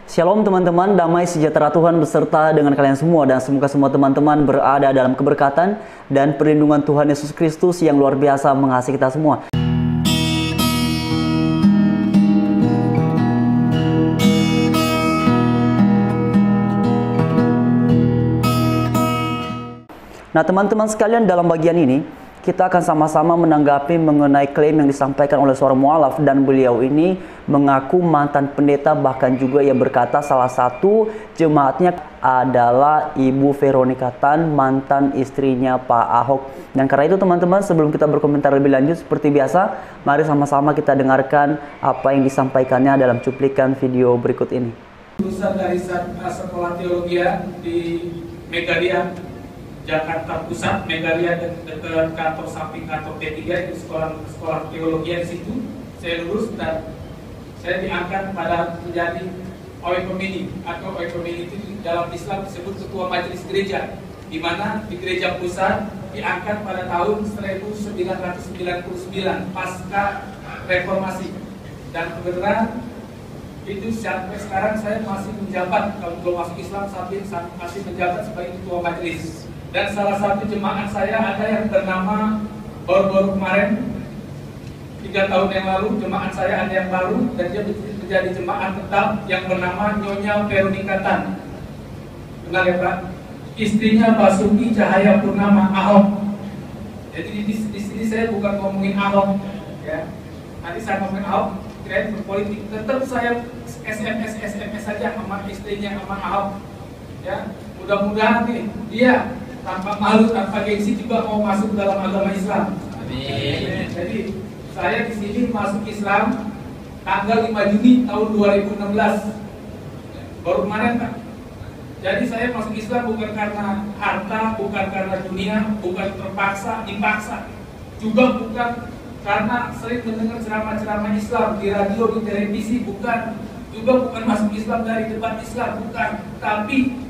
Shalom teman-teman, damai sejahtera Tuhan beserta dengan kalian semua dan semoga semua teman-teman berada dalam keberkatan dan perlindungan Tuhan Yesus Kristus yang luar biasa mengasihi kita semua. Nah teman-teman sekalian, dalam bagian ini kita akan sama-sama menanggapi mengenai klaim yang disampaikan oleh seorang mualaf, dan beliau ini mengaku mantan pendeta, bahkan juga ia berkata salah satu jemaatnya adalah Ibu Veronica Tan, mantan istrinya Pak Ahok. Dan karena itu teman-teman, sebelum kita berkomentar lebih lanjut seperti biasa, mari sama-sama kita dengarkan apa yang disampaikannya dalam cuplikan video berikut ini. Lulusan dari sekolah teologi di Megaria Jakarta Pusat, Megaria dekat kantor samping kantor P3 itu sekolah teologi di situ. Saya lulus dan saya diangkat pada menjadi OEPMINI atau OEPMINI itu dalam Islam disebut ketua majelis gereja, di mana di gereja pusat diangkat pada tahun 1999 pasca reformasi, dan kebetulan itu sampai sekarang saya masih menjabat, kalau belum masuk Islam masih menjabat sebagai ketua majelis. Dan salah satu jemaat saya ada yang bernama baru-baru kemarin 3 tahun yang lalu, jemaat saya ada yang baru dan dia menjadi jemaat tetap yang bernama Nyonya Veronica Tan. Benar ya Pak? Istrinya Basuki Cahaya Purnama Ahok. Jadi di sini saya bukan ngomongin Ahok, ya. Nanti saya ngomongin Ahok, kirain berpolitik. Tetap saya SMS saja sama istrinya sama Ahok. Ya, mudah-mudahan nih dia tanpa malu, tanpa gengsi juga mau masuk dalam agama Islam. Amin. Jadi saya di sini masuk Islam tanggal 5 Juni tahun 2016. Baru kemarin Pak. Jadi saya masuk Islam bukan karena harta, bukan karena dunia, bukan terpaksa, dipaksa. Juga bukan karena sering mendengar ceramah-ceramah Islam di radio, di televisi, bukan. Juga bukan masuk Islam dari debat Islam, bukan. Tapi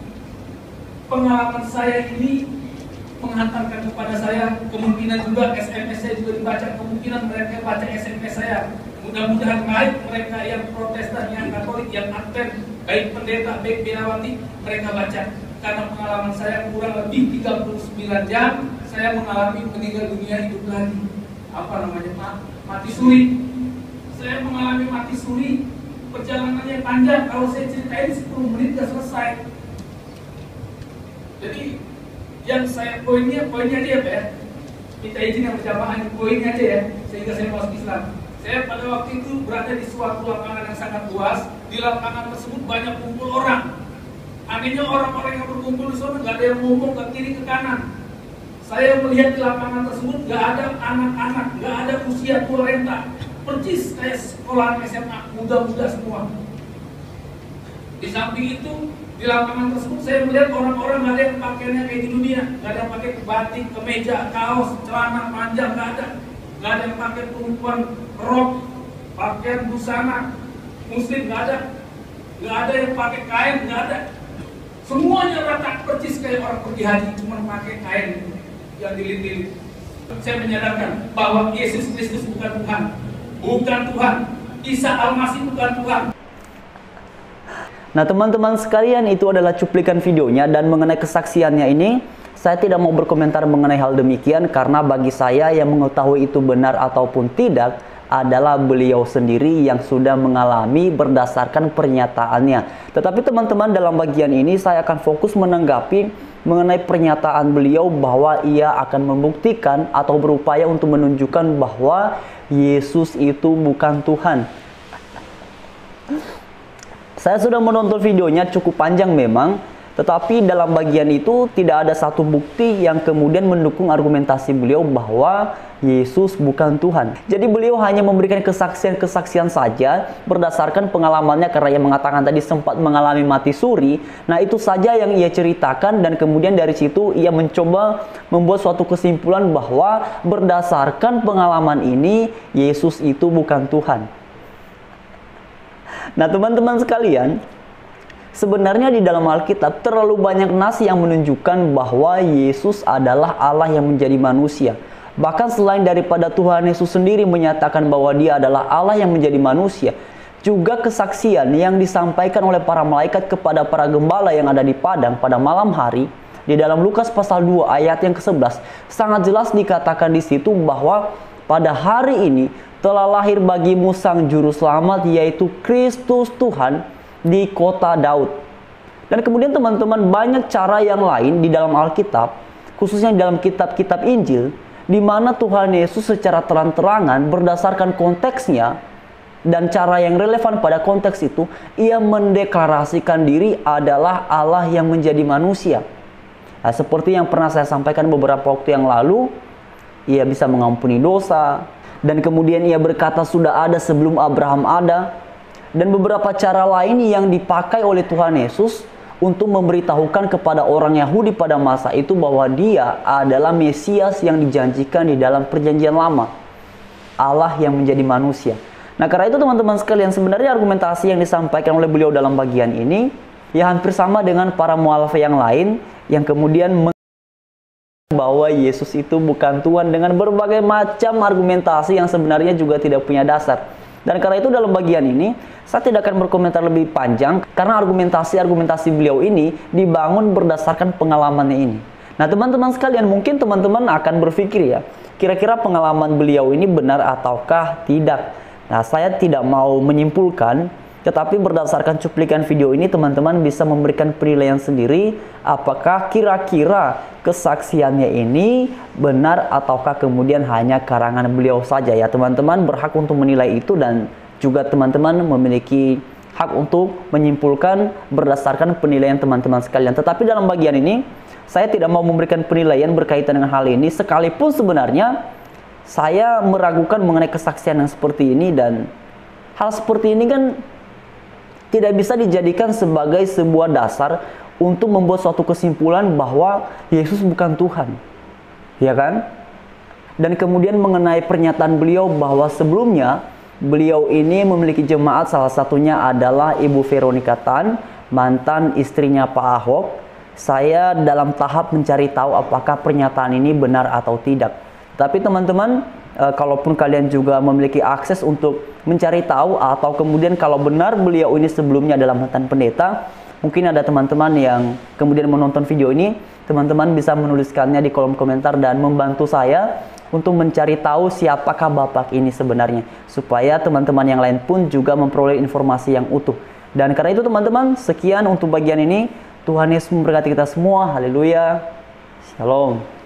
pengalaman saya ini menghantarkan kepada saya, kemungkinan juga SMS saya juga dibaca, kemungkinan mereka baca SMS saya. Mudah-mudahan baik mereka yang Protestan, yang Katolik, yang Advent, baik pendeta, baik binawati, mereka baca. Karena pengalaman saya kurang lebih 39 jam, saya mengalami meninggal dunia, hidup lagi. Apa namanya? Mati suri. Saya mengalami mati suri. Perjalanannya panjang, kalau saya ceritain 10 menit sudah selesai. Jadi yang saya poinnya aja ya Pak ya. Kita izin yang berjamaah, poinnya aja ya, sehingga saya masuk Islam. Saya pada waktu itu berada di suatu lapangan yang sangat luas. Di lapangan tersebut banyak kumpul orang. Anehnya orang-orang yang berkumpul di sana nggak ada yang ngomong ke kiri ke kanan. Saya melihat di lapangan tersebut nggak ada anak-anak, nggak ada usia tua renta, persis kayak sekolah SMA, muda-muda semua. Di samping itu, di lapangan tersebut saya melihat orang-orang nggak ada yang pakaiannya kayak di dunia, nggak ada yang pakai batik, kemeja, kaos, celana panjang, nggak ada yang pakai perempuan rok, pakaian busana muslim, nggak ada yang pakai kain, nggak ada. Semuanya rata persis kayak orang pergi haji, cuma pakai kain yang dililit-lilit. Saya menyadarkan bahwa Yesus Kristus bukan Tuhan, Isa Al-Masih bukan Tuhan. Nah teman-teman sekalian, itu adalah cuplikan videonya, dan mengenai kesaksiannya ini saya tidak mau berkomentar mengenai hal demikian, karena bagi saya yang mengetahui itu benar ataupun tidak adalah beliau sendiri yang sudah mengalami berdasarkan pernyataannya. Tetapi teman-teman, dalam bagian ini saya akan fokus menanggapi mengenai pernyataan beliau bahwa ia akan membuktikan atau berupaya untuk menunjukkan bahwa Yesus itu bukan Tuhan. Saya sudah menonton videonya, cukup panjang memang, tetapi dalam bagian itu tidak ada satu bukti yang kemudian mendukung argumentasi beliau bahwa Yesus bukan Tuhan. Jadi beliau hanya memberikan kesaksian-kesaksian saja berdasarkan pengalamannya, karena ia mengatakan tadi sempat mengalami mati suri. Nah itu saja yang ia ceritakan, dan kemudian dari situ ia mencoba membuat suatu kesimpulan bahwa berdasarkan pengalaman ini Yesus itu bukan Tuhan. Nah teman-teman sekalian, sebenarnya di dalam Alkitab terlalu banyak nas yang menunjukkan bahwa Yesus adalah Allah yang menjadi manusia. Bahkan selain daripada Tuhan Yesus sendiri menyatakan bahwa dia adalah Allah yang menjadi manusia, juga kesaksian yang disampaikan oleh para malaikat kepada para gembala yang ada di padang pada malam hari. Di dalam Lukas pasal 2 ayat yang ke-11 sangat jelas dikatakan di situ bahwa pada hari ini telah lahir bagimu sang juru selamat, yaitu Kristus Tuhan di kota Daud. Dan kemudian teman-teman, banyak cara yang lain di dalam Alkitab, khususnya di dalam kitab-kitab Injil, di mana Tuhan Yesus secara terang-terangan berdasarkan konteksnya dan cara yang relevan pada konteks itu, ia mendeklarasikan diri adalah Allah yang menjadi manusia. Nah, seperti yang pernah saya sampaikan beberapa waktu yang lalu, ia bisa mengampuni dosa, dan kemudian ia berkata sudah ada sebelum Abraham ada, dan beberapa cara lain yang dipakai oleh Tuhan Yesus untuk memberitahukan kepada orang Yahudi pada masa itu bahwa dia adalah Mesias yang dijanjikan di dalam perjanjian lama, Allah yang menjadi manusia. Nah, karena itu teman-teman sekalian, sebenarnya argumentasi yang disampaikan oleh beliau dalam bagian ini ya hampir sama dengan para mu'alaf yang lain yang kemudian bahwa Yesus itu bukan Tuhan dengan berbagai macam argumentasi yang sebenarnya juga tidak punya dasar. Dan karena itu dalam bagian ini saya tidak akan berkomentar lebih panjang karena argumentasi beliau ini dibangun berdasarkan pengalamannya ini. Nah, teman-teman sekalian, mungkin teman-teman akan berpikir ya, kira-kira pengalaman beliau ini benar ataukah tidak. Nah, saya tidak mau menyimpulkan, tetapi berdasarkan cuplikan video ini teman-teman bisa memberikan penilaian sendiri apakah kira-kira kesaksiannya ini benar ataukah kemudian hanya karangan beliau saja ya. Teman-teman berhak untuk menilai itu dan juga teman-teman memiliki hak untuk menyimpulkan berdasarkan penilaian teman-teman sekalian. Tetapi dalam bagian ini saya tidak mau memberikan penilaian berkaitan dengan hal ini, sekalipun sebenarnya saya meragukan mengenai kesaksian yang seperti ini, dan hal seperti ini kan tidak bisa dijadikan sebagai sebuah dasar untuk membuat suatu kesimpulan bahwa Yesus bukan Tuhan, ya kan? Dan kemudian mengenai pernyataan beliau bahwa sebelumnya beliau ini memiliki jemaat, salah satunya adalah Ibu Veronica Tan, mantan istrinya Pak Ahok. Saya dalam tahap mencari tahu apakah pernyataan ini benar atau tidak. Tapi teman-teman, kalaupun kalian juga memiliki akses untuk mencari tahu atau kemudian kalau benar beliau ini sebelumnya adalah mantan pendeta, mungkin ada teman-teman yang kemudian menonton video ini, teman-teman bisa menuliskannya di kolom komentar dan membantu saya untuk mencari tahu siapakah Bapak ini sebenarnya, supaya teman-teman yang lain pun juga memperoleh informasi yang utuh. Dan karena itu teman-teman, sekian untuk bagian ini. Tuhan Yesus memberkati kita semua. Haleluya. Shalom.